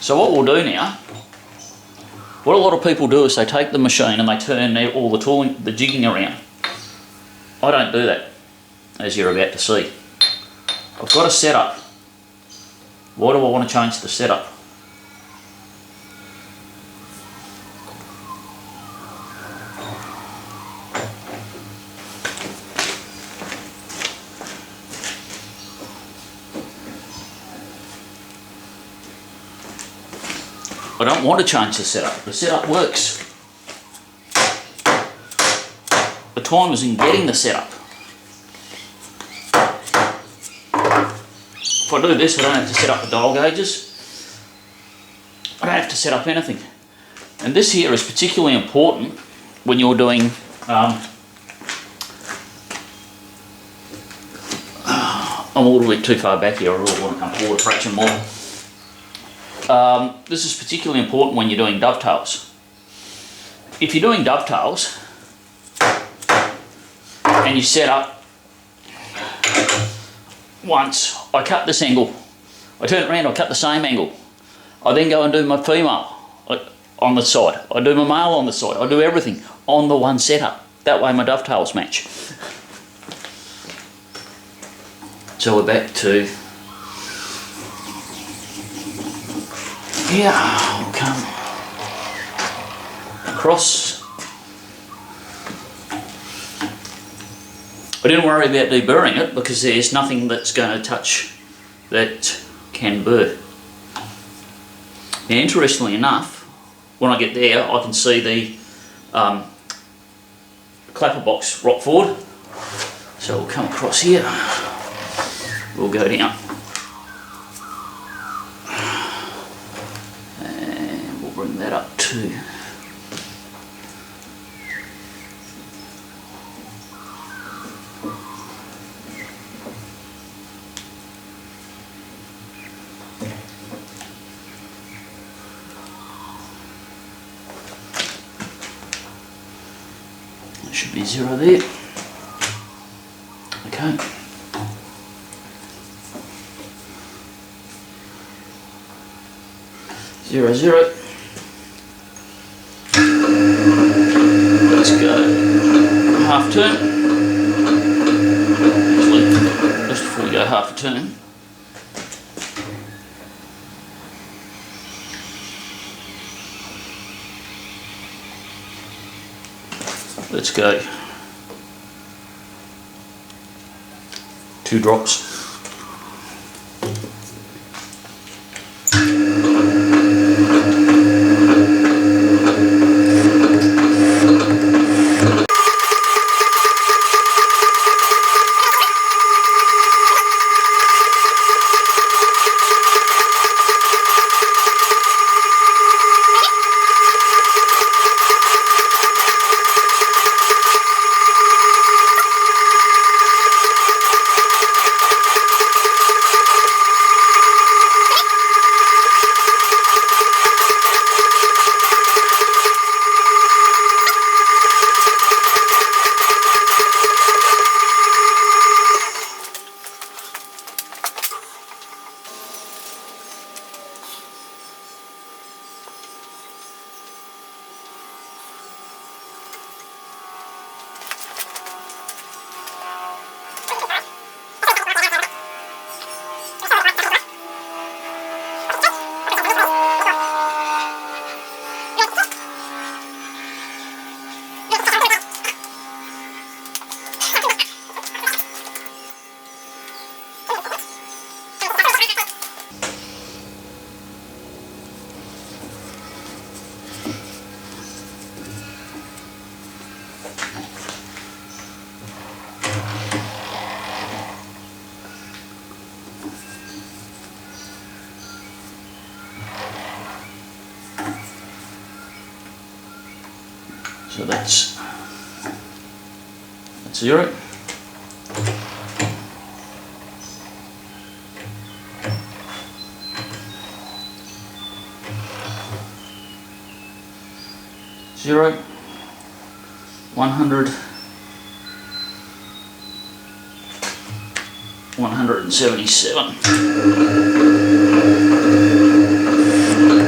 So what we'll do now, what a lot of people do is they take the machine and they turn all the tooling, the jigging around. I don't do that, as you're about to see. I've got a setup. Why do I want to change the setup? I don't want to change the setup. The setup works. The time is in getting the setup. If I do this, I don't have to set up the dial gauges. I don't have to set up anything. And this here is particularly important when you're doing I'm a little bit too far back here. I really want to come forward a fraction more. This is particularly important when you're doing dovetails. If you're doing dovetails and you set up once, I cut this angle, I turn it around, I cut the same angle, I then go and do my female on the side, I do my male on the side, I do everything on the one setup. That way my dovetails match. So we're back to here, we'll come across. I didn't worry about deburring it because there's nothing that's going to touch that can burr. Now interestingly enough, when I get there I can see the clapper box rock forward. So we'll come across here, we'll go down. Bring that up too. There should be 0 there. Okay. Zero, zero. Let's go half turn. Actually, just before we go half a turn, let's go 2 drops. So that's 0. Zero, 100, 177.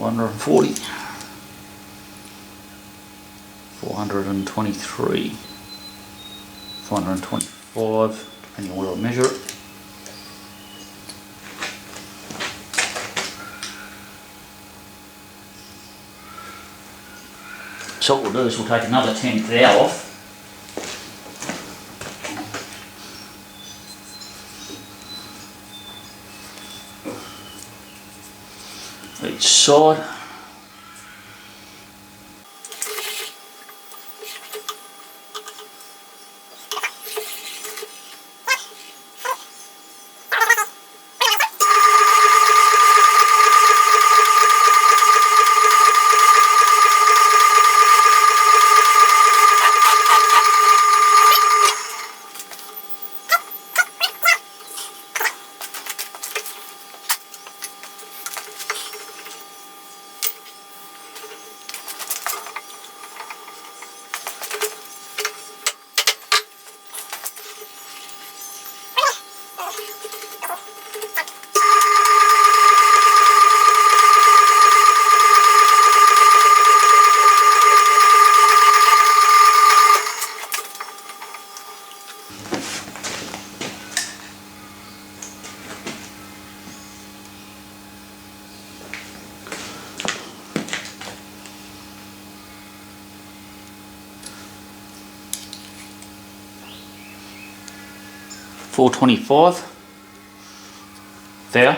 440, 423, 425, depending on where I measure it. So what we'll do is we'll take another 10th thou off. Each side. $4.25 thou.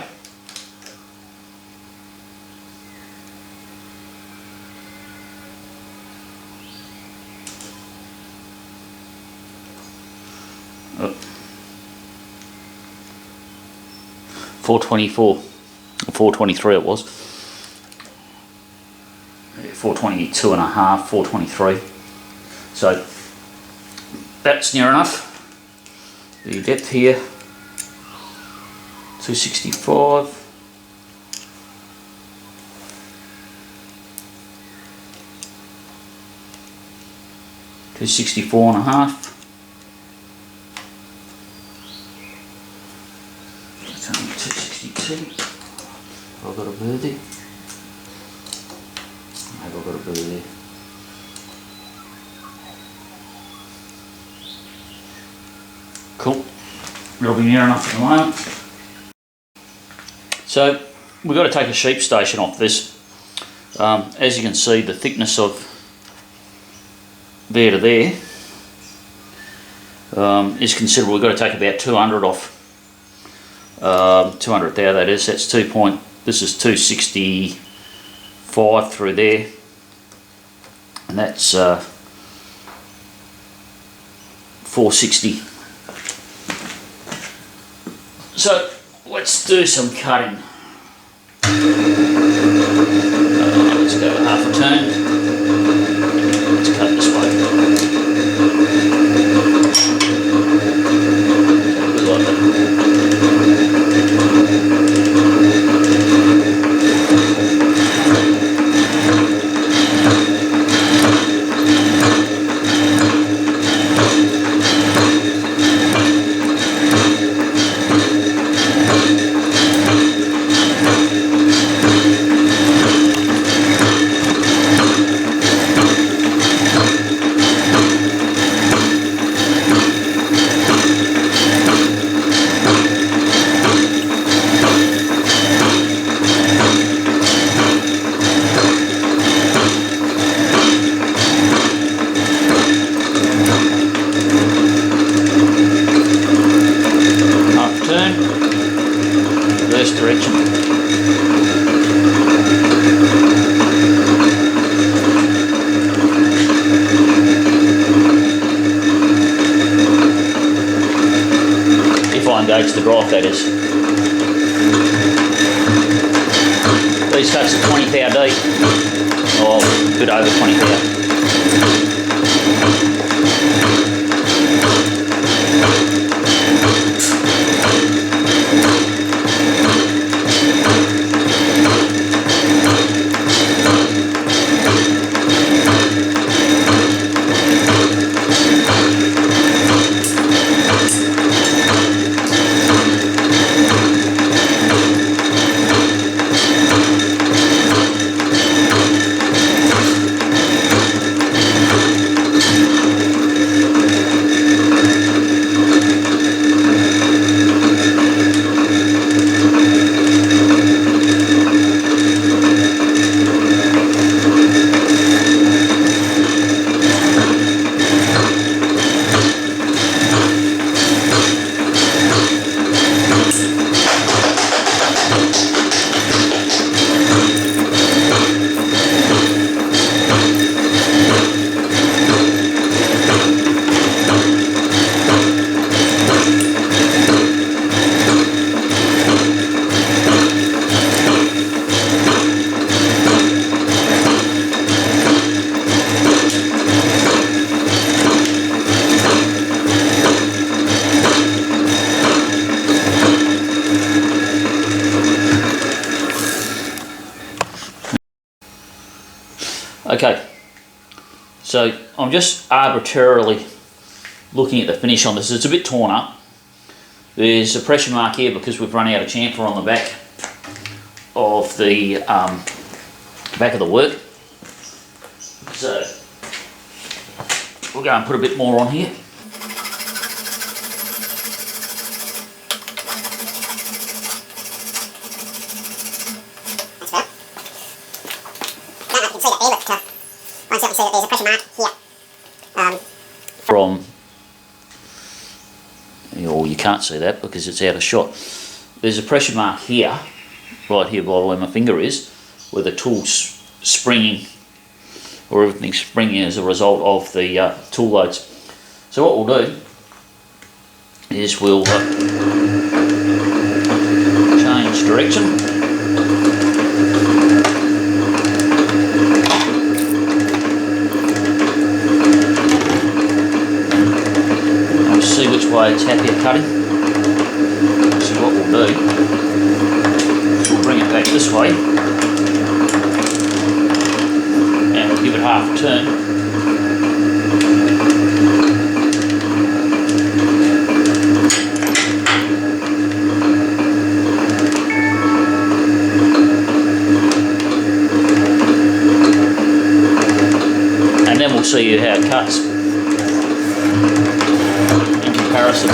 $4.24 or $4.23 it was. 422 and a half, 423. So that's near enough. The depth here, 265. $264 and a half. That's only 262. Have I got a bird there? Maybe I've got a bird there. Cool. It'll be near enough at the moment. So we've got to take a sheep station off this. As you can see, the thickness of there to there is considerable. We've got to take about 200 off. 200 thou, that is. That's this is 265 through there, and that's 460. So let's do some cutting. Let's go half a turn. Let's cut this way. Good like that. Engage the graph, that is. These cuts are 20 thou deep, or a bit over 20 thou. So I'm just arbitrarily looking at the finish on this. It's a bit torn up. There's a pressure mark here because we've run out of chamfer on the back of the work. So we'll go and put a bit more on here. There's a pressure mark here. From, or you can't see that because it's out of shot. There's a pressure mark here, right here by where my finger is, where the tool's springing, or everything's springing as a result of the tool loads. So what we'll do is we'll change direction. See which way it's happier cutting. So what we'll do, we'll bring it back this way and we'll give it half a turn. And then we'll see how it cuts. Comparison.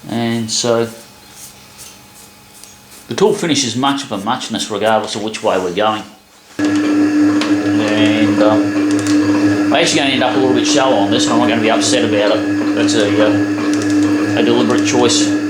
And so the tool finish is much of a muchness regardless of which way we're going. And I'm actually going to end up a little bit shallow on this and I'm not going to be upset about it. That's a deliberate choice.